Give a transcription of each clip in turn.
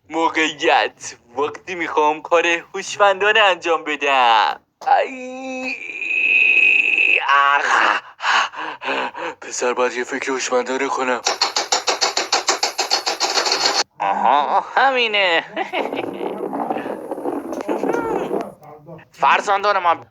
موقعیت وقتی میخوام کار هوشمندانه انجام بدم. ای آخ. پسر باید یه فکر هوشمندانه کنم. آها همینه. فرزندان من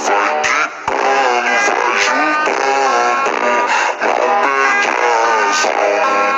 Vai quebrando, vai jogando, não perde as mãos.